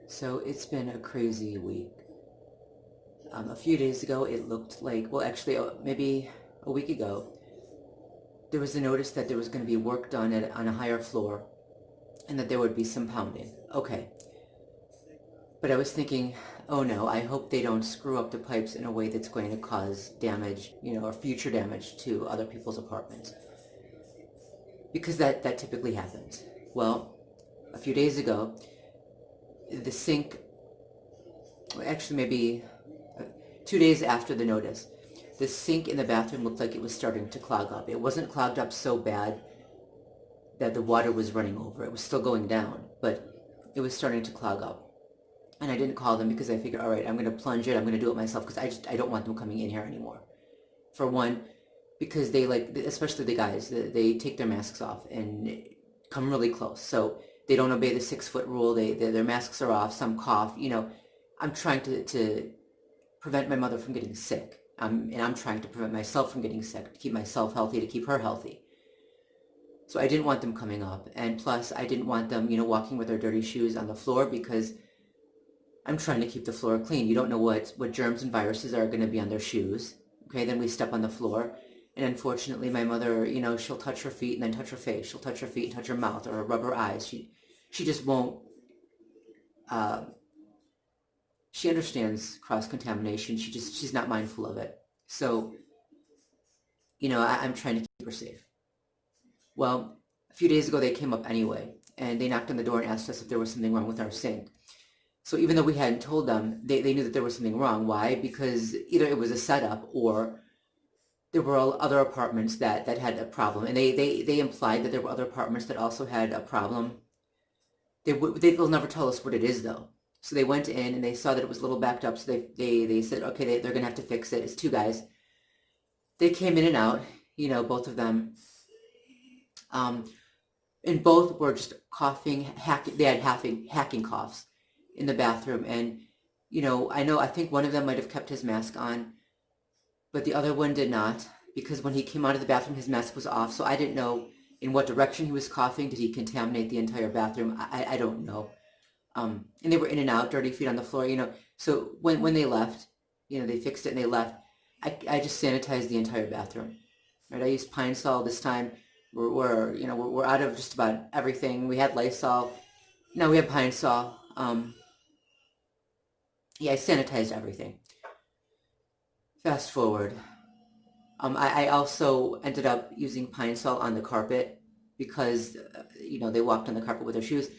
So it's been a crazy week. A few days ago, it looked like, well, actually, maybe a week ago, there was a notice that there was going to be work done on a higher floor and that there would be some pounding. Okay. But I was thinking, oh no, I hope they don't screw up the pipes in a way that's going to cause damage, or future damage to other people's apartments. Because that typically happens. Well, a few days ago, the sink, actually maybe 2 days after the notice, the sink in the bathroom looked like it was starting to clog up. It wasn't clogged up so bad that the water was running over. It was still going down, but it was starting to clog up. And I didn't call them because I figured, all right, I'm going to plunge it. I'm going to do it myself because I don't want them coming in here anymore. For one, because they especially the guys, they take their masks off and come really close. So they don't obey the 6-foot rule. Their masks are off. Some cough. I'm trying to prevent my mother from getting sick. And I'm trying to prevent myself from getting sick, to keep myself healthy, to keep her healthy. So I didn't want them coming up. And plus, I didn't want them, walking with their dirty shoes on the floor because I'm trying to keep the floor clean. You don't know what germs and viruses are going to be on their shoes. Okay, then we step on the floor. And unfortunately, my mother, she'll touch her feet and then touch her face. She'll touch her feet and touch her mouth or rub her eyes. She just won't. She understands cross-contamination. She's not mindful of it. So, I'm trying to keep her safe. Well, a few days ago, they came up anyway, and they knocked on the door and asked us if there was something wrong with our sink. So even though we hadn't told them, they knew that there was something wrong. Why? Because either it was a setup or there were other apartments that had a problem. And they implied that there were other apartments that also had a problem. They'll never tell us what it is, though. So they went in and they saw that it was a little backed up. So they said, okay, they're going to have to fix it. It's two guys. They came in and out, both of them. And both were just coughing, hacking. They had hacking coughs in the bathroom. And, I think one of them might have kept his mask on, but the other one did not, because when he came out of the bathroom, his mask was off. So I didn't know in what direction he was coughing. Did he contaminate the entire bathroom? I don't know. And they were in and out, dirty feet on the floor, So when they left, they fixed it and they left. I just sanitized the entire bathroom. Right? I used Pine Sol this time. We're out of just about everything. We had Lysol. Now we have Pine Sol. Yeah, I sanitized everything. Fast forward. I also ended up using Pine Sol on the carpet because, they walked on the carpet with their shoes.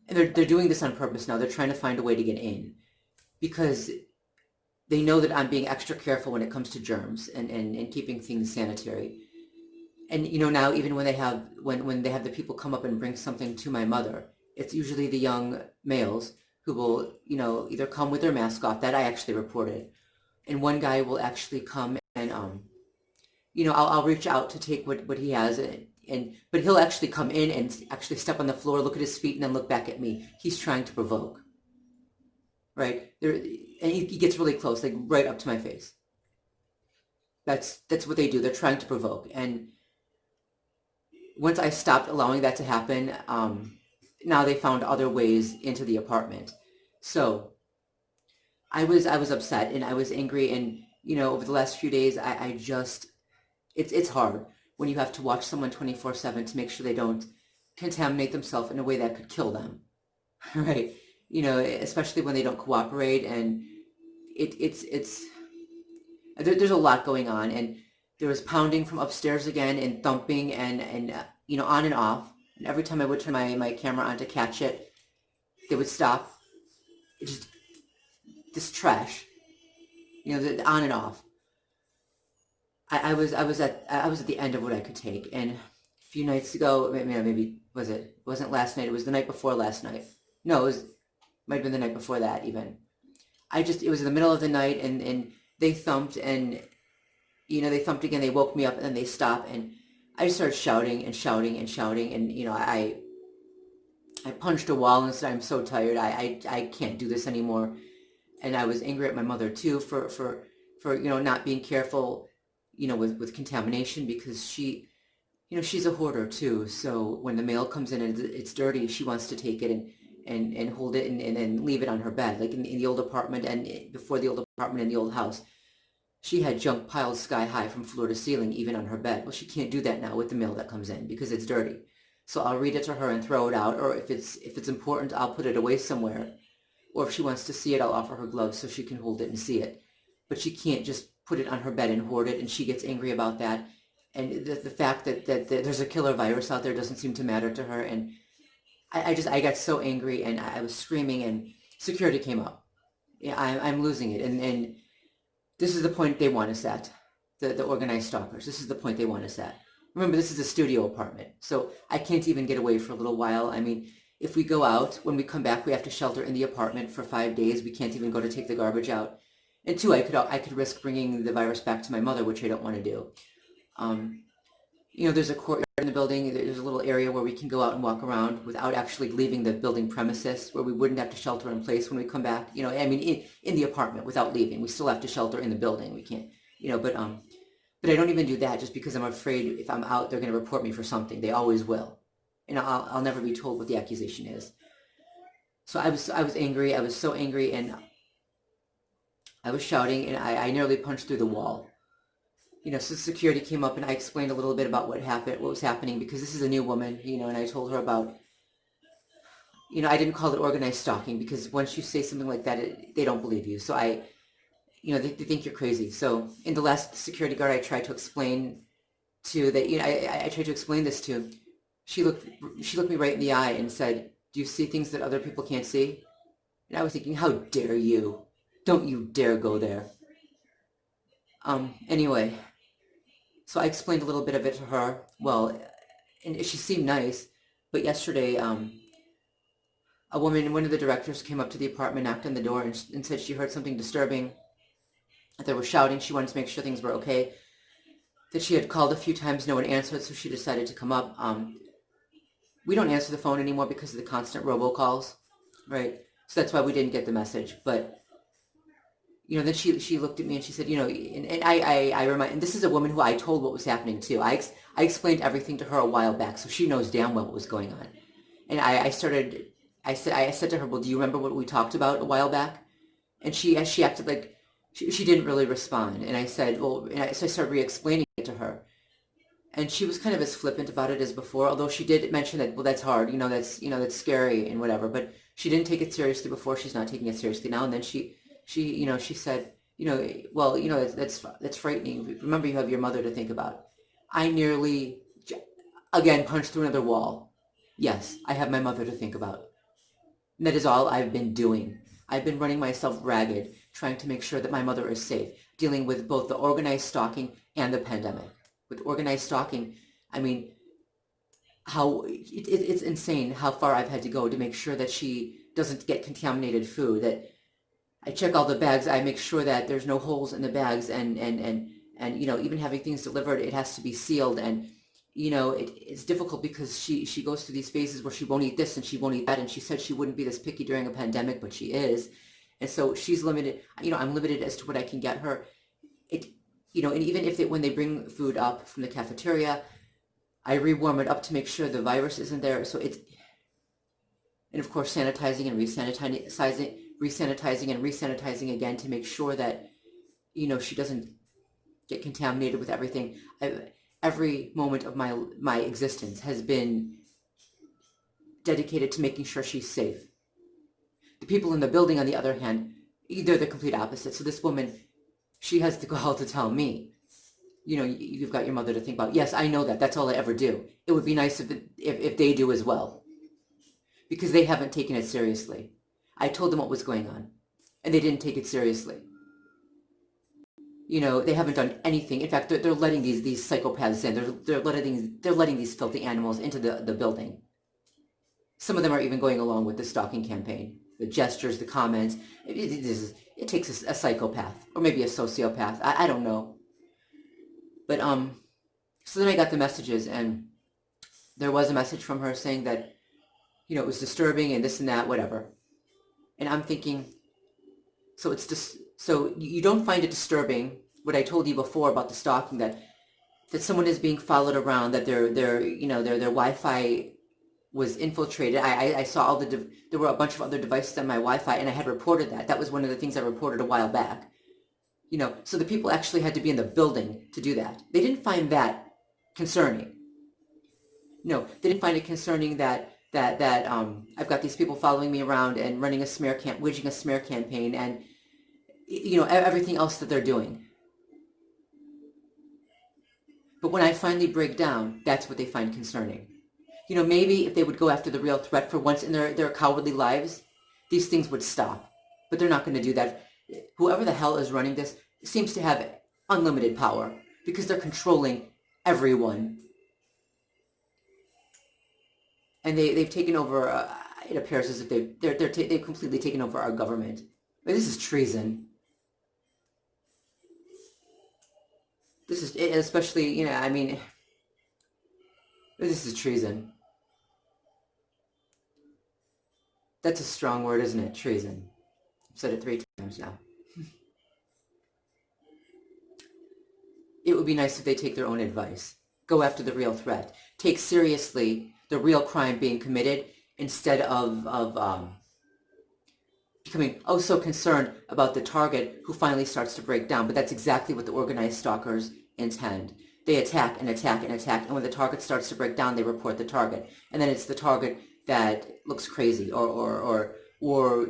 And they're doing this on purpose now. They're trying to find a way to get in because they know that I'm being extra careful when it comes to germs and keeping things sanitary. And, now even when they have the people come up and bring something to my mother, it's usually the young males who will, either come with their mask off. That I actually reported. And one guy will actually come and, I'll reach out to take what he has but he'll actually come in and actually step on the floor, look at his feet, and then look back at me. He's trying to provoke, right? And he gets really close, like right up to my face. That's what they do. They're trying to provoke. And once I stopped allowing that to happen, now they found other ways into the apartment. So I was upset and I was angry. And over the last few days, I just it's hard when you have to watch someone 24/7 to make sure they don't contaminate themselves in a way that could kill them, right? Especially when they don't cooperate. And there's a lot going on. And there was pounding from upstairs again and thumping and on and off. And every time I would turn my camera on to catch it, they would stop. It just this trash, on and off. I was at the end of what I could take. And a few nights ago, maybe it wasn't last night. It was the night before last night. No, might have been the night before that even. It was in the middle of the night and they thumped and they thumped again. They woke me up and then they stopped and I just started shouting and shouting and shouting. And I punched a wall and said, I'm so tired. I can't do this anymore. And I was angry at my mother too for not being careful with contamination, because she's a hoarder too. So when the mail comes in and it's dirty, she wants to take it and hold it and then leave it on her bed, like in the old apartment and before the old apartment in the old house. She had junk piled sky high from floor to ceiling, even on her bed. Well, she can't do that now with the mail that comes in because it's dirty. So I'll read it to her and throw it out, or if it's important, I'll put it away somewhere. Or if she wants to see it, I'll offer her gloves so she can hold it and see it. But she can't just put it on her bed and hoard it, and she gets angry about that. And the fact that there's a killer virus out there doesn't seem to matter to her. And I got so angry, and I was screaming, and security came up. Yeah, I'm losing it. And this is the point they want us at, the organized stalkers. This is the point they want us at. Remember, this is a studio apartment, so I can't even get away for a little while. I mean, if we go out, when we come back, we have to shelter in the apartment for 5 days. We can't even go to take the garbage out. And two, I could risk bringing the virus back to my mother, which I don't want to do. There's a courtyard in the building. There's a little area where we can go out and walk around without actually leaving the building premises, where we wouldn't have to shelter in place when we come back. In the apartment without leaving. We still have to shelter in the building. We can't, but I don't even do that just because I'm afraid if I'm out, they're going to report me for something. They always will. And I'll never be told what the accusation is. So I was angry. I was so angry, and I was shouting, and I nearly punched through the wall. So security came up, and I explained a little bit about what was happening, because this is a new woman, and I told her about, I didn't call it organized stalking, because once you say something like that, they don't believe you. So they think you're crazy. So in the last security guard I tried to explain to that, I tried to explain this to, she looked me right in the eye and said, "Do you see things that other people can't see?" And I was thinking, how dare you? Don't you dare go there. Anyway, so I explained a little bit of it to her. Well, and she seemed nice, but yesterday, a woman, one of the directors, came up to the apartment, knocked on the door, and said she heard something disturbing. They were shouting. She wanted to make sure things were okay. That she had called a few times, no one answered, so she decided to come up. We don't answer the phone anymore because of the constant robocalls, right? So that's why we didn't get the message. But then she looked at me and she said, and I remind, and this is a woman who I told what was happening to. I explained everything to her a while back, so she knows damn well what was going on. And I said to her, "Well, do you remember what we talked about a while back?" And she acted like she didn't really respond. And I said, "Well," so I started re-explaining it to her. And she was kind of as flippant about it as before, although she did mention that, well, that's hard, that's scary and whatever. But she didn't take it seriously before. She's not taking it seriously now. And then she said, well, that's frightening. Remember, you have your mother to think about. I nearly, again, punched through another wall. Yes, I have my mother to think about. And that is all I've been doing. I've been running myself ragged, trying to make sure that my mother is safe, dealing with both the organized stalking and the pandemic. With organized stalking, I mean, it's insane how far I've had to go to make sure that she doesn't get contaminated food, that I check all the bags, I make sure that there's no holes in the bags, and even having things delivered, it has to be sealed. And it's difficult because she goes through these phases where she won't eat this and she won't eat that, and she said she wouldn't be this picky during a pandemic, but she is. And so she's limited. I'm limited as to what I can get her. And even when they bring food up from the cafeteria, I rewarm it up to make sure the virus isn't there. So and of course sanitizing and resanitizing again to make sure that she doesn't get contaminated with everything. Every moment of my existence has been dedicated to making sure she's safe. The people in the building, on the other hand, they're the complete opposite. So this woman, she has the gall to tell me, you've got your mother to think about. Yes, I know that. That's all I ever do. It would be nice if they do as well, because they haven't taken it seriously. I told them what was going on, and they didn't take it seriously. They haven't done anything. In fact, they're letting these psychopaths in. They're letting these filthy animals into the building. Some of them are even going along with the stalking campaign. The gestures, the comments. It takes a psychopath, or maybe a sociopath. I don't know. But so then I got the messages, and there was a message from her saying that it was disturbing and this and that, whatever. And I'm thinking, so it's just, so you don't find it disturbing what I told you before about the stalking, that someone is being followed around, that their Wi-Fi was infiltrated. I saw all there were a bunch of other devices on my Wi-Fi, and I had reported that. That was one of the things I reported a while back. So the people actually had to be in the building to do that. They didn't find that concerning. No, they didn't find it concerning that I've got these people following me around and running waging a smear campaign, and everything else that they're doing. But when I finally break down, that's what they find concerning. Maybe if they would go after the real threat for once in their cowardly lives, these things would stop. But they're not going to do that. Whoever the hell is running this seems to have unlimited power because they're controlling everyone. And they've taken over, it appears as if they've completely taken over our government. But this is treason. This is, especially, this is treason. That's a strong word, isn't it? Treason. I've said it 3 times now. It would be nice if they take their own advice. Go after the real threat. Take seriously the real crime being committed instead of becoming so concerned about the target who finally starts to break down. But that's exactly what the organized stalkers intend. They attack and attack and attack, and when the target starts to break down, they report the target. And then it's the target that looks crazy or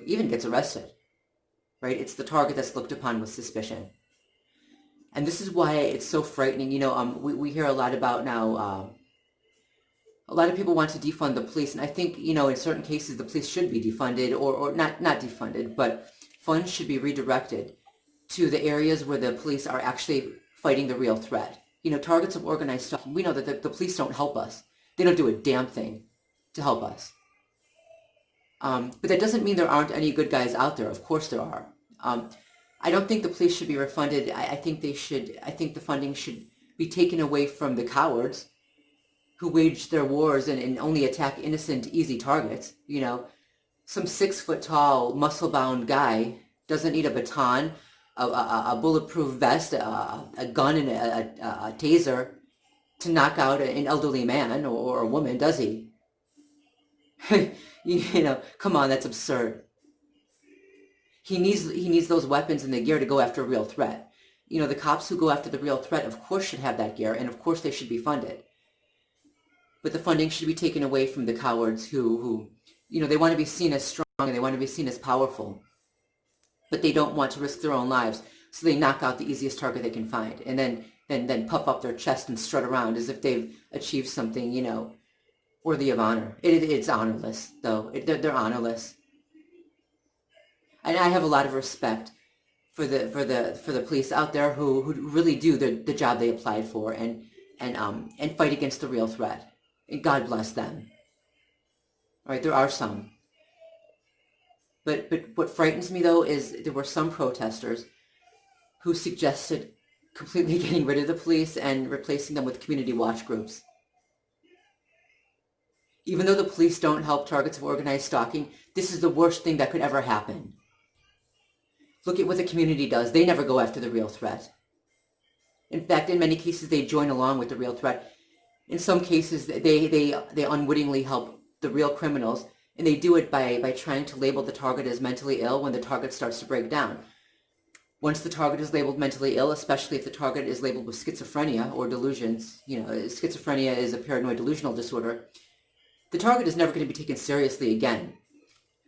even gets arrested, right? It's the target that's looked upon with suspicion. And this is why it's so frightening. We hear a lot about now, a lot of people want to defund the police, and I think, in certain cases the police should be defunded, or not defunded, but funds should be redirected to the areas where the police are actually fighting the real threat. Targets of organized stalking, we know that the police don't help us. They don't do a damn thing to help us. But that doesn't mean there aren't any good guys out there. Of course there are. I don't think the police should be refunded. I think the funding should be taken away from the cowards who wage their wars and only attack innocent, easy targets. Some 6-foot-tall, muscle-bound guy doesn't need a baton, a bulletproof vest, a gun, and a taser to knock out an elderly man or a woman, does he? Come on, that's absurd. He needs those weapons and the gear to go after a real threat. The cops who go after the real threat, of course, should have that gear, and of course they should be funded. But the funding should be taken away from the cowards who they want to be seen as strong and they want to be seen as powerful, but they don't want to risk their own lives, so they knock out the easiest target they can find, and then puff up their chest and strut around as if they've achieved something, worthy of honor. It's honorless, though. They're honorless. And I have a lot of respect for the police out there who really do the job they applied for and fight against the real threat. And God bless them. All right, there are some. But what frightens me, though, is there were some protesters who suggested completely getting rid of the police and replacing them with community watch groups. Even though the police don't help targets of organized stalking, this is the worst thing that could ever happen. Look at what the community does. They never go after the real threat. In fact, in many cases, they join along with the real threat. In some cases, they unwittingly help the real criminals, and they do it by trying to label the target as mentally ill when the target starts to break down. Once the target is labeled mentally ill, especially if the target is labeled with schizophrenia or delusions, schizophrenia is a paranoid delusional disorder, the target is never going to be taken seriously again.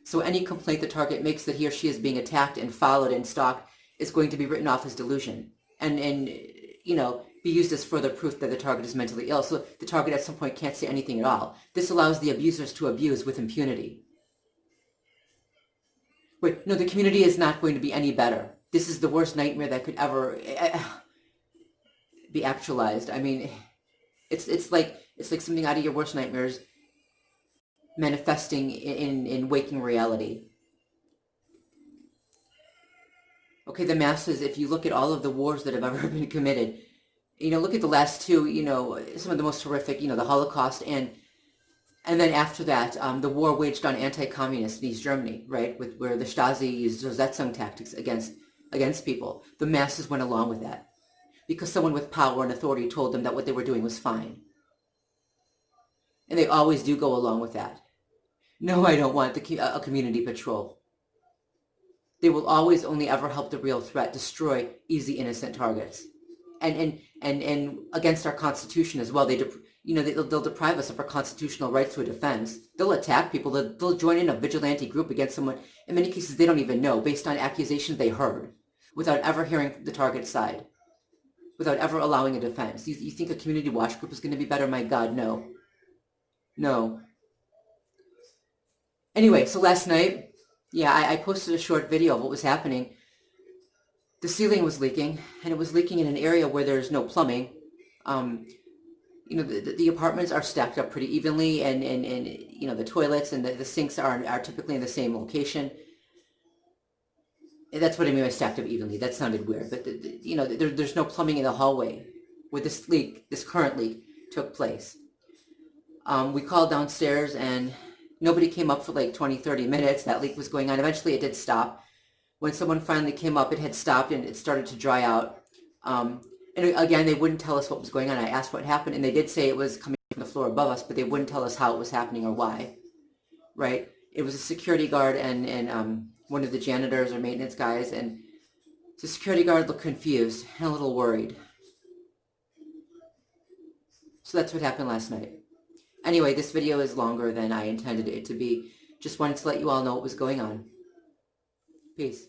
So any complaint the target makes that he or she is being attacked and followed and stalked is going to be written off as delusion and be used as further proof that the target is mentally ill. So the target at some point can't say anything at all. This allows the abusers to abuse with impunity. Wait, no, the community is not going to be any better. This is the worst nightmare that could ever be actualized. I mean, it's like something out of your worst nightmares manifesting in waking reality. Okay, the masses, if you look at all of the wars that have ever been committed, look at the last two, some of the most horrific, the Holocaust, and then after that, the war waged on anti-communist in East Germany, right, where the Stasi used Zersetzung tactics against people. The masses went along with that because someone with power and authority told them that what they were doing was fine. And they always do go along with that. No, I don't want a community patrol. They will always only ever help the real threat, destroy easy, innocent targets. And against our Constitution as well. They'll deprive us of our constitutional rights to a defense. They'll attack people. They'll join in a vigilante group against someone, in many cases they don't even know, based on accusations they heard, without ever hearing the target's side, without ever allowing a defense. You think a community watch group is going to be better? My God, no. No. Anyway, so last night, yeah, I posted a short video of what was happening. The ceiling was leaking, and it was leaking in an area where there's no plumbing. The apartments are stacked up pretty evenly, and the toilets and the sinks are typically in the same location. And that's what I mean by stacked up evenly. That sounded weird, but there's no plumbing in the hallway where this current leak took place. We called downstairs, and nobody came up for like 20-30 minutes. That leak was going on. Eventually it did stop. When someone finally came up, it had stopped and it started to dry out. And again, they wouldn't tell us what was going on. I asked what happened, and they did say it was coming from the floor above us, but they wouldn't tell us how it was happening or why. Right? It was a security guard and one of the janitors or maintenance guys, and the security guard looked confused and a little worried. So that's what happened last night. Anyway, this video is longer than I intended it to be. Just wanted to let you all know what was going on. Peace.